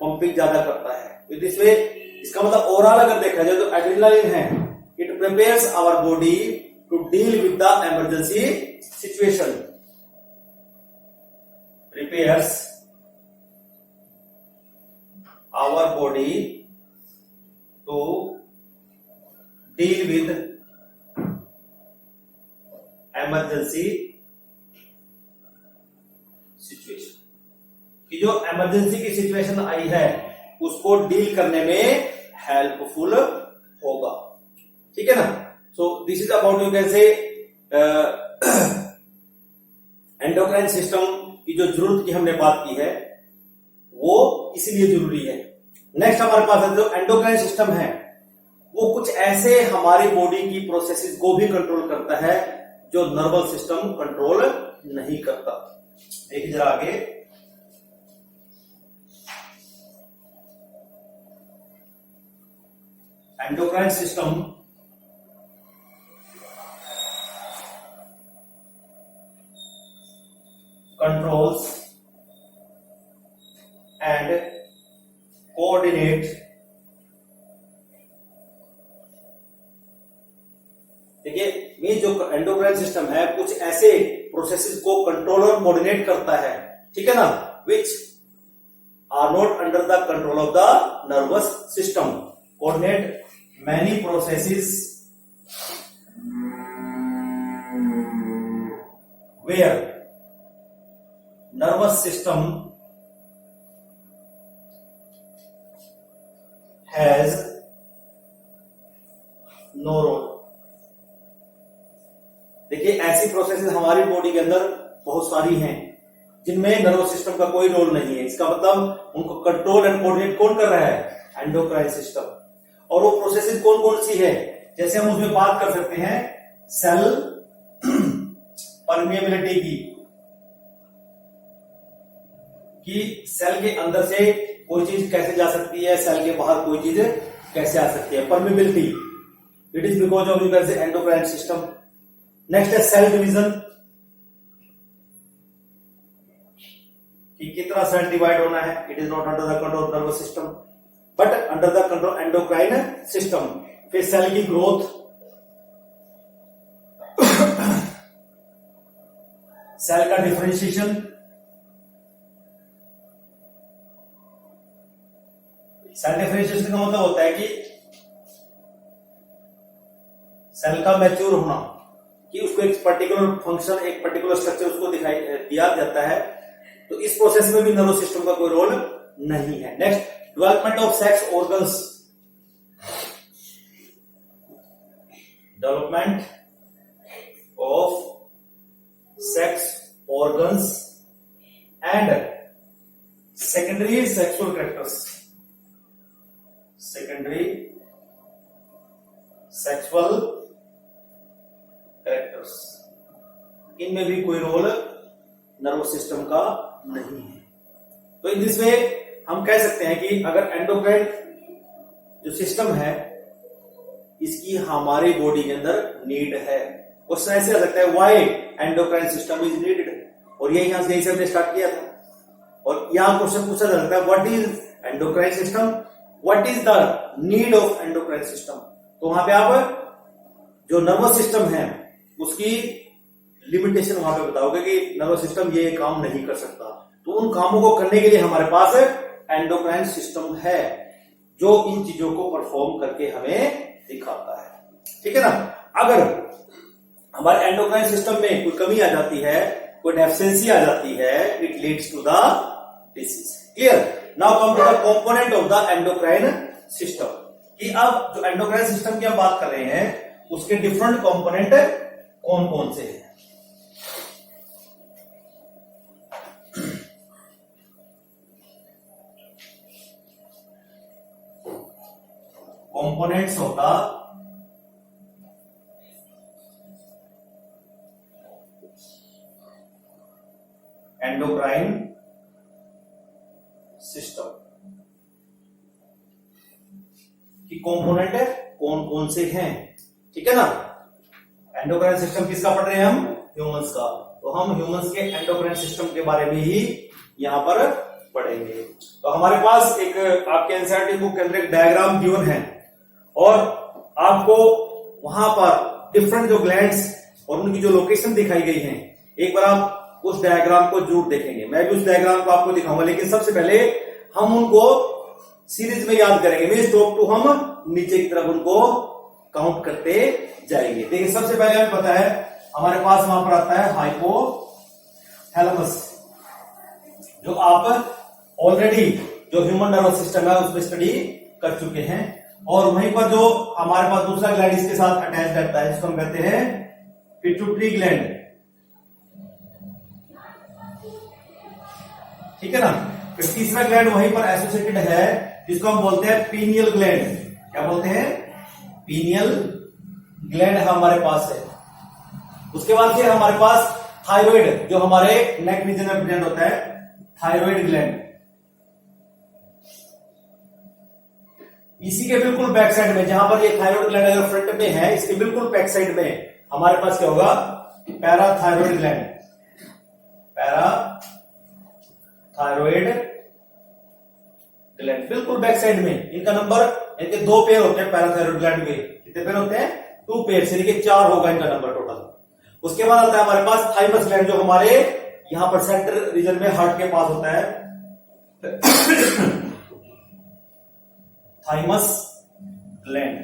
पंपिंग ज्यादा करता है। तो इसमें इसका मतलब ओवरऑल अगर देखा जाए तो एड्रेनालिन है, it prepares our body to deal with the emergency situation, prepares our body to deal with emergency situation, कि जो इमरजेंसी की सिचुएशन आई है उसको डील करने में हेल्पफुल होगा। ठीक है ना। So this is about, you can से एंडोक्राइन सिस्टम की जो जरूरत की हमने बात की है वो इसलिए जरूरी है। नेक्स्ट हमारे पास जो एंडोक्राइन सिस्टम है वो कुछ ऐसे हमारी बॉडी की प्रोसेसेस को भी कंट्रोल करता है जो नर्वस सिस्टम कंट्रोल नहीं करता। देखिए जरा आगे, endocrine system controls and coordinate देखिए ये जो एंडोक्राइन सिस्टम है कुछ ऐसे प्रोसेसेस को कंट्रोल और कोऑर्डिनेट करता है, ठीक है ना, which are not under the control of the nervous system, coordinate many processes where nervous system has no role। देखिए ऐसी प्रोसेसेस हमारी बॉडी के अंदर बहुत सारी हैं जिनमें नर्वस सिस्टम का कोई रोल नहीं है। इसका मतलब उनको कंट्रोल एंड कोऑर्डिनेट कौन कर रहा है, एंडोक्राइन सिस्टम। और वो प्रोसेसेस कौन कौन सी है, जैसे हम उसमें बात कर सकते हैं सेल परमिएबिलिटी की, कि सेल के अंदर से कोई चीज कैसे जा सकती है, सेल के बाहर कोई चीज कैसे आ सकती है, permeability, it is because of endocrine system. Next है सेल डिवीजन, कि कितना सेल डिवाइड होना है, it is not under the control of nervous system but under the control endocrine system. फिर सेल की ग्रोथ, सेल का डिफरेंशिएशन, सेल डिफरेंशिएशन का मतलब होता है कि सेल का मैच्योर होना, कि उसको एक पर्टिकुलर फंक्शन, एक पर्टिकुलर स्ट्रक्चर उसको दिखाई दिया जाता है। तो इस प्रोसेस में भी नर्वस सिस्टम का कोई रोल नहीं है। Next, development of sex organs, development of sex organs and secondary sexual characters, secondary sexual characters, इनमें भी कोई रोल नर्वस सिस्टम का नहीं है। तो इन दिस वे हम कह सकते हैं कि अगर एंडोक्राइन जो सिस्टम है इसकी हमारी बॉडी के अंदर नीड है। क्वेश्चन ऐसे आ सकता है why endocrine system is needed, और यही यहां से यही से हमने स्टार्ट किया था। और यहां क्वेश्चन पूछा जा सकता है what is endocrine system, what is the need of endocrine system. तो वहां पे आप जो नर्वस सिस्टम है उसकी लिमिटेशन वहां पे बताओगे कि नर्वस सिस्टम ये काम नहीं कर सकता। तो उन कामों को करने के लिए हमारे पास एंडोक्राइन सिस्टम है जो इन चीजों को परफॉर्म करके हमें दिखाता है, ठीक है ना। अगर हमारे एंडोक्राइन सिस्टम में कोई कमी आ जाती है, कोई डेफिशिएंसी आ जाती है, it leads to the disease. Clear. Now come to the component of the endocrine system, कि अब जो एंडोक्राइन सिस्टम की हम बात कर रहे हैं उसके डिफरेंट कंपोनेंट कौन कौन से हैं। components of the endocrine system कि कंपोनेंट कौन कौन से हैं, ठीक है ना। एंडोक्राइन सिस्टम किसका पढ़ रहे हैं हम, ह्यूमंस का, तो हम ह्यूमंस के एंडोक्राइन सिस्टम के बारे में ही यहां पर पढ़ेंगे। तो हमारे पास एक आपके एनसीईआरटी बुक के अंदर एक डायग्राम गिवन है और आपको वहां पर डिफरेंट जो ग्लैंड्स और उनकी जो लोकेशन दिखाई गई है, एक बार आप उस डायग्राम को जरूर देखेंगे। मैं भी उस डायग्राम को आपको दिखाऊंगा, लेकिन सबसे पहले हम उनको सीरीज में याद करेंगे, मींस टॉप टू हम नीचे की तरफ उनको काउंट करते जाएंगे। देखिए सबसे पहले हमें पता है हमारे पास वहां पर आता है हाइपोथैलेमस, जो आप ऑलरेडी जो ह्यूमन नर्वस सिस्टम है उसमें स्टडी कर चुके हैं। और वहीं पर जो हमारे पास दूसरा ग्लैंड इसके साथ अटैच रहता है, जिसको हम कहते हैं पिट्यूटरी ग्लैंड, ठीक है ना। फिर तीसरा ग्लैंड वहीं पर एसोसिएटेड है जिसको हम बोलते हैं पीनियल ग्लैंड। क्या बोलते हैं, पीनियल ग्लैंड हमारे पास है। उसके बाद फिर हमारे पास थायराइड, जो हमारे नेक रीजन में प्रेजेंट होता है, थायराइड ग्लैंड। इसी के बिल्कुल बैक साइड में, जहां पर ये थायराइड ग्लैंड अगर फ्रंट में है, इसके बिल्कुल बैक साइड में हमारे पास क्या होगा, पैराथायराइड ग्लैंड। पैराथायराइड ग्लैंड बिल्कुल बैक साइड में। इनका नंबर, इनके 2 पेयर होते हैं पैराथायराइड ग्लैंड के। कितने पेयर होते हैं, 2 पेयर, यानी कि 4 होगा इनका नंबर टोटल। उसके बाद आता है हमारे पास थाइमस ग्लैंड, जो हमारे यहां पर सेंट्रल रीजन में हार्ट के पास होता है, थाइमस ग्लैंड,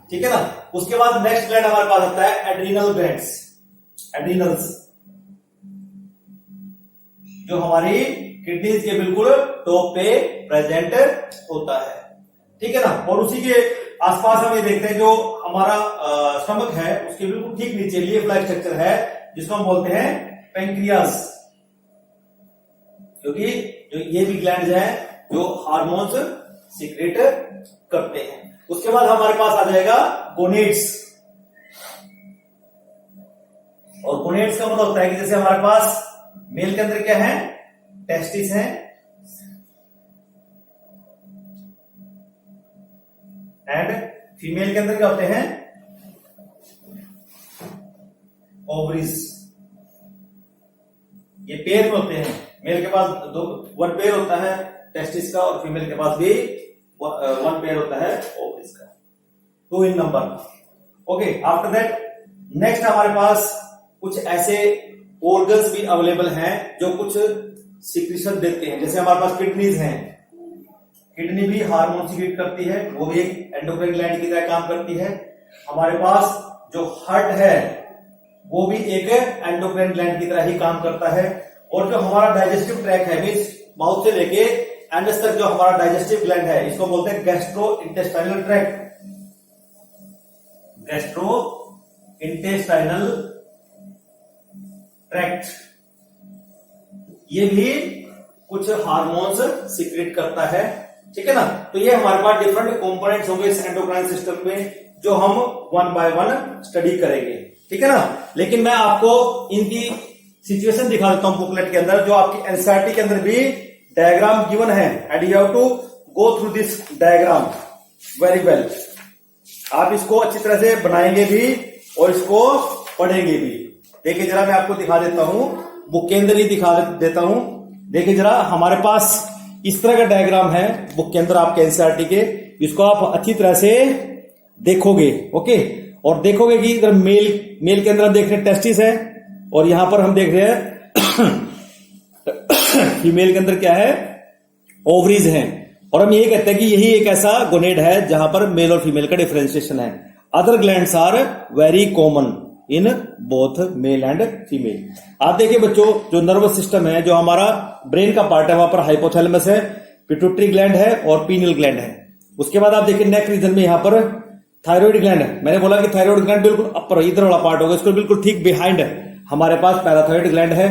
ठीक है ना। उसके बाद नेक्स्ट ग्लैंड हमारे पास आता है एड्रीनल ग्लैंड्स, एड्रीनल्स, जो हमारी किडनीज के बिल्कुल टॉप पे प्रेजेंट होता है, ठीक है ना। और उसी के आसपास हम ये देखते हैं जो हमारा स्टमक है उसके बिल्कुल ठीक नीचे लीफ लाइक स्ट्रक्चर है, जिसको हम बोलते हैं पेंक्रियास, क्योंकि जो ये भी ग्लैंड है जो हार्मोन्स सीक्रेट करते हैं। उसके बाद हमारे पास आ जाएगा गोनेड्स, और गोनेड्स का मतलब होता है कि जैसे हमारे पास मेल के अंदर क्या है, टेस्टिस है, एंड फीमेल के अंदर क्या होते हैं, ओवरीज। ये पेयर में होते हैं, मेल के पास 1 पेयर होता है टेस्टिस का, और फीमेल के पास भी 1 पेयर होता है ओवरीज का, 2 in number. Okay, after that next हमारे पास कुछ ऐसे ऑर्गन्स भी अवेलेबल हैं जो कुछ सिक्रीशन देते हैं। जैसे हमारे पास किडनीज हैं, किडनी भी हार्मोन सीक्रेट करती है, वो भी एक एंडोक्राइन ग्लैंड की तरह काम करती है। हमारे पास जो हार्ट है वो भी एक एंडोक्राइन ग्लैंड की तरह ही काम करता है। और जो हमारा डाइजेस्टिव ट्रैक है, मीन्स माउथ से लेके एनस तक जो हमारा डाइजेस्टिव ग्लैंड है, इसको बोलते हैं gastro intestinal tract, gastro intestinal tract. ये भी कुछ हार्मोन्स सीक्रेट करता है, ठीक है ना। तो ये हमारे पास डिफरेंट कंपोनेंट्स होंगे इस एंडोक्राइन सिस्टम में, जो हम 1 बाय 1 स्टडी करेंगे, ठीक है ना। लेकिन मैं आपको इनकी सिचुएशन दिखा देता हूं बुकलेट के अंदर, जो आपकी एनसीईआरटी के अंदर भी डायग्राम गिवन है, and you have to go through this diagram very well. आप इसको अच्छी तरह से बनाएंगे भी और इसको पढ़ेंगे भी। देखिए जरा मैं आपको दिखा देता हूं, बुक के अंदर ही दिखा देता हूं। देखिए जरा, हमारे पास इस तरह का डायग्राम है बुक के अंदर आपके एनसीईआरटी के, इसको आप अच्छी तरह से देखोगे, ओके। और देखोगे कि इधर मेल के अंदर हम देख रहे हैं टेस्टिस है, और यहां पर हम देख रहे हैं फीमेल के अंदर क्या है, ओवरीज हैं। और हम यही कहते हैं कि यही एक ऐसा गोनेड है जहां पर मेल और फीमेल का डिफरेंशिएशन है। Other glands are very common in both male and female. आप देखिए बच्चों, जो नर्वस सिस्टम है, जो हमारा ब्रेन का पार्ट है, वहां पर हाइपोथैलेमस है, पिट्यूटरी ग्लैंड है और पीनियल ग्लैंड है। उसके बाद आप देखिए नेक रीजन में यहां पर थायराइड ग्लैंड है। मैंने बोला कि थायराइड ग्लैंड बिल्कुल अपर इधर वाला पार्ट होगा, इसको बिल्कुल ठीक बिहाइंड हमारे पास पैराथायराइड ग्लैंड है।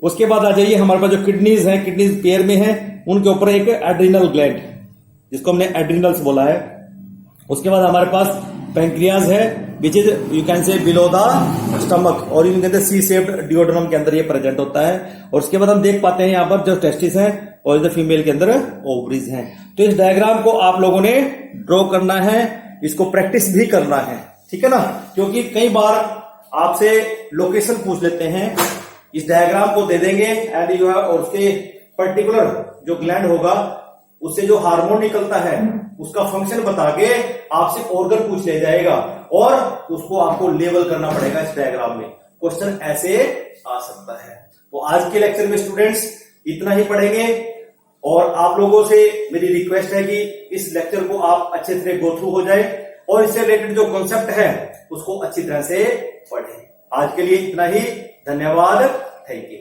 उसके बाद आ जाइए हमारे पास जो किडनीज है, किडनीज पेयर में है, उनके ऊपर एक एड्रीनल ग्लैंड, जिसको हमने एड्रीनल्स बोला है, उसके बाद हमारे पास पैंक्रियाज है which is you can say below the stomach, और you can say C shaped डिओड्रम के अंदर ये प्रेजेंट होता है। और उसके बाद हम देख पाते हैं यहाँ पर जो टेस्टिस है और जो फीमेल के अंदर ओवरीज हैं। तो इस डायग्राम को आप लोगों ने ड्रॉ करना है, इसको प्रैक्टिस भी करना है, ठीक है ना, क्योंकि कई बार आपसे लोकेशन पूछ लेते हैं, इस डायग्राम को दे देंगे एंड यू हैव, और उसके पर्टिकुलर जो ग्लैंड होगा उससे जो हार्मोन निकलता है उसका फंक्शन बता के आपसे ऑर्गन पूछ ले जाएगा और उसको आपको लेबल करना पड़ेगा इस डायग्राम में। क्वेश्चन ऐसे आ सकता है। तो आज के लेक्चर में स्टूडेंट्स इतना ही पढ़ेंगे, और आप लोगों से मेरी रिक्वेस्ट है कि इस लेक्चर को आप अच्छे तरह गो थ्रू हो जाए और इससे रिलेटेड जो कॉन्सेप्ट है उसको अच्छी तरह से पढ़ें। आज के लिए इतना ही, धन्यवाद, थैंक यू।